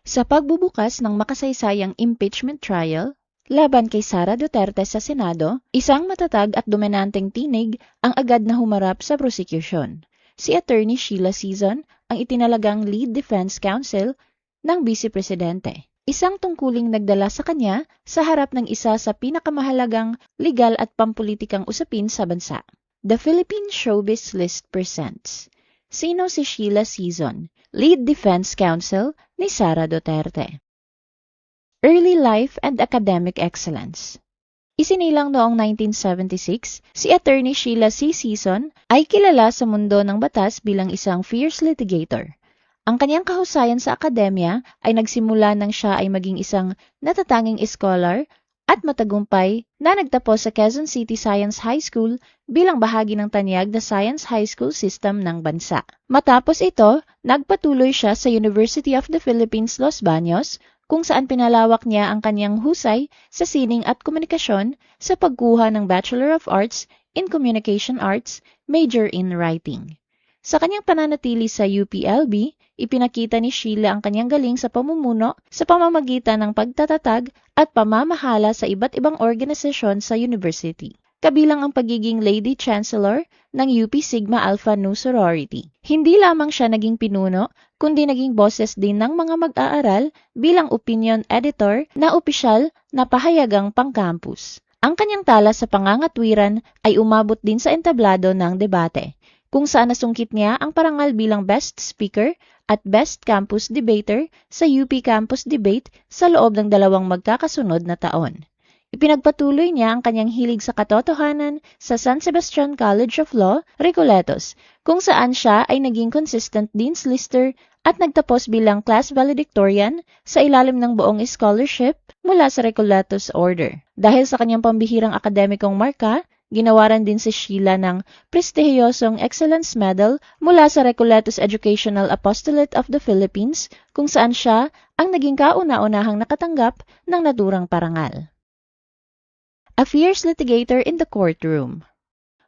Sa pagbubukas ng makasaysayang impeachment trial laban kay Sara Duterte sa Senado, isang matatag at dominanteng tinig ang agad na humarap sa prosecution. Si Attorney Sheila Sizon ang itinalagang lead defense counsel ng Vice Presidente. Isang tungkuling nagdala sa kanya sa harap ng isa sa pinakamahalagang legal at pampulitikang usapin sa bansa. The Philippine Showbiz List presents. Sino si Sheila Sizon, lead defense counsel ni Sara Duterte? Early life and academic excellence. Isinilang noong 1976, si Attorney Sheila C. Sizon ay kilala sa mundo ng batas bilang isang fierce litigator. Ang kanyang kahusayan sa akademya ay nagsimula nang siya ay maging isang natatanging scholar at matagumpay na nagtapos sa Quezon City Science High School bilang bahagi ng tanyag na Science High School System ng bansa. Matapos ito, nagpatuloy siya sa University of the Philippines, Los Baños, kung saan pinalawak niya ang kanyang husay sa sining at komunikasyon sa pagkuha ng Bachelor of Arts in Communication Arts, major in Writing. Sa kanyang pananatili sa UPLB, ipinakita ni Sheila ang kanyang galing sa pamumuno sa pamamagitan ng pagtatatag at pamamahala sa iba't ibang organisasyon sa university, kabilang ang pagiging Lady Chancellor ng UP Sigma Alpha Nu Sorority. Hindi lamang siya naging pinuno, kundi naging boses din ng mga mag-aaral bilang opinion editor na opisyal na pahayagang pang-campus. Ang kanyang tala sa pangangatwiran ay umabot din sa entablado ng debate, kung saan nasungkit niya ang parangal bilang Best Speaker at Best Campus Debater sa UP Campus Debate sa loob ng dalawang magkakasunod na taon. Ipinagpatuloy niya ang kanyang hilig sa katotohanan sa San Sebastian College of Law, Recoletos, kung saan siya ay naging consistent Dean's Lister at nagtapos bilang class valedictorian sa ilalim ng buong scholarship mula sa Recoletos Order. Dahil sa kanyang pambihirang akademikong marka, ginawaran din si Sheila ng prestihiyosong Excellence Medal mula sa Recoletos Educational Apostolate of the Philippines, kung saan siya ang naging kauna-unahang nakatanggap ng naturang parangal. A fierce litigator in the courtroom.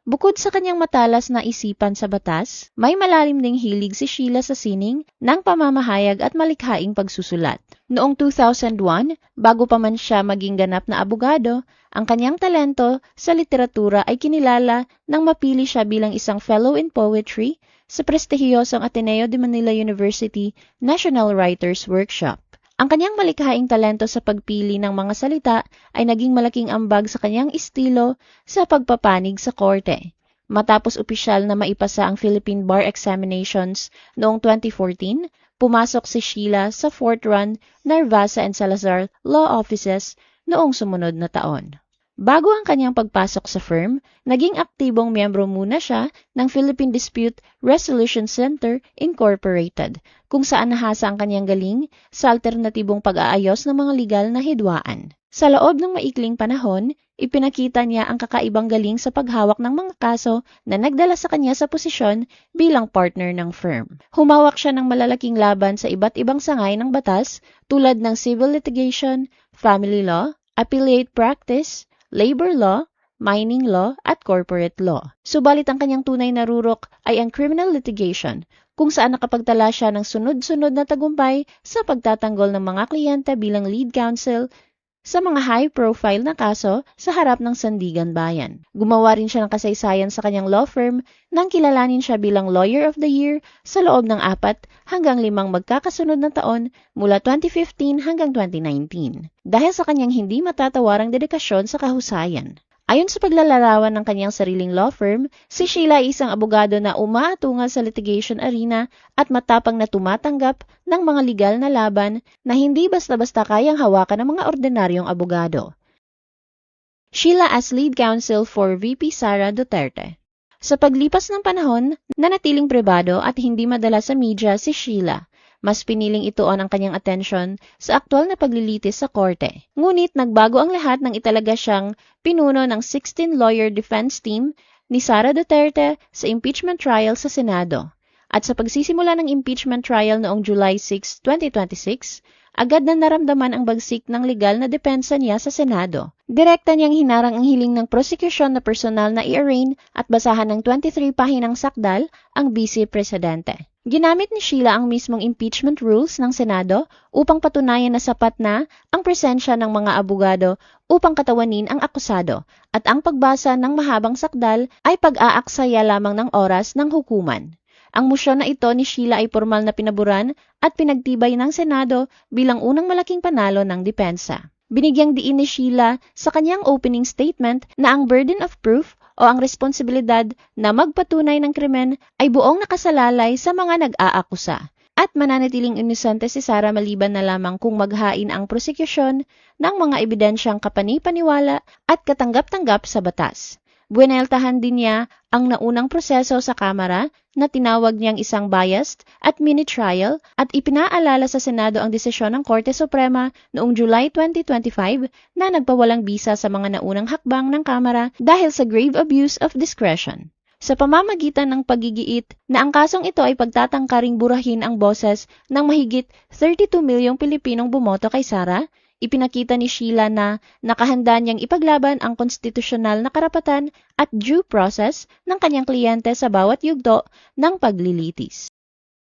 Bukod sa kanyang matalas na isipan sa batas, may malalim ding hilig si Sheila sa sining ng pamamahayag at malikhaing pagsusulat. Noong 2001, bago pa man siya maging ganap na abogado, ang kanyang talento sa literatura ay kinilala nang mapili siya bilang isang Fellow in Poetry sa prestihiyosong Ateneo de Manila University National Writers Workshop. Ang kanyang malikhaing talento sa pagpili ng mga salita ay naging malaking ambag sa kanyang estilo sa pagpapanig sa korte. Matapos opisyal na maipasa ang Philippine Bar Examinations noong 2014, pumasok si Sheila sa 4th run Narvasa and Salazar Law Offices noong sumunod na taon. Bago ang kanyang pagpasok sa firm, naging aktibong miyembro muna siya ng Philippine Dispute Resolution Center Incorporated, kung saan nahasa ang kanyang galing sa alternatibong pag-aayos ng mga legal na hidwaan. Sa loob ng maikling panahon, ipinakita niya ang kakaibang galing sa paghawak ng mga kaso na nagdala sa kanya sa posisyon bilang partner ng firm. Humawak siya ng malalaking laban sa iba't ibang sangay ng batas tulad ng civil litigation, family law, appellate practice, labor law, mining law, at corporate law. Subalit ang kanyang tunay na rurok ay ang criminal litigation, kung saan nakapagtala siya ng sunod-sunod na tagumpay sa pagtatanggol ng mga kliyente bilang lead counsel sa mga high-profile na kaso sa harap ng sandigan bayan. Gumawa rin siya ng kasaysayan sa kanyang law firm nang kilalanin siya bilang Lawyer of the Year sa loob ng 4 hanggang 5 magkakasunod na taon mula 2015 hanggang 2019 dahil sa kanyang hindi matatawarang dedikasyon sa kahusayan. Ayon sa paglalarawan ng kanyang sariling law firm, si Sheila ay isang abogado na umaatungal sa litigation arena at matapang na tumatanggap ng mga legal na laban na hindi basta-basta kayang hawakan ng mga ordinaryong abogado. Sheila as lead counsel for VP Sara Duterte. Sa paglipas ng panahon, nanatiling pribado at hindi madala sa media si Sheila. Mas piniling ituon ang kanyang atensyon sa aktwal na paglilitis sa korte. Ngunit nagbago ang lahat nang italaga siyang pinuno ng 16-lawyer defense team ni Sara Duterte sa impeachment trial sa Senado. At sa pagsisimula ng impeachment trial noong July 6, 2026, agad na naramdaman ang bagsik ng legal na depensa niya sa Senado. Direkta niyang hinarang ang hiling ng prosecution na personal na i-arraign at basahan ng 23 pahinang sakdal ang Vice Presidente. Ginamit ni Sheila ang mismong impeachment rules ng Senado upang patunayan na sapat na ang presensya ng mga abogado upang katawanin ang akusado at ang pagbasa ng mahabang sakdal ay pag-aaksaya lamang ng oras ng hukuman. Ang mosyon na ito ni Sheila ay formal na pinaburan at pinagtibay ng Senado bilang unang malaking panalo ng depensa. Binigyang diin ni Sheila sa kanyang opening statement na ang burden of proof o ang responsibilidad na magpatunay ng krimen ay buong nakasalalay sa mga nag-aakusa at mananatiling inosente si Sara maliban na lamang kung maghain ang prosekusyon ng mga ebidensyang kapani-paniwala at katanggap-tanggap sa batas. Bueneltahan din niya ang naunang proseso sa Kamara na tinawag niyang isang biased at mini-trial at ipinaalala sa Senado ang desisyon ng Korte Suprema noong July 2025 na nagpawalang bisa sa mga naunang hakbang ng Kamara dahil sa grave abuse of discretion. Sa pamamagitan ng paggigiit na ang kasong ito ay pagtatangkaring burahin ang boses ng mahigit 32 milyong Pilipinong bumoto kay Sara, ipinakita ni Sheila na nakahanda niyang ipaglaban ang konstitusyonal na karapatan at due process ng kanyang kliyente sa bawat yugto ng paglilitis.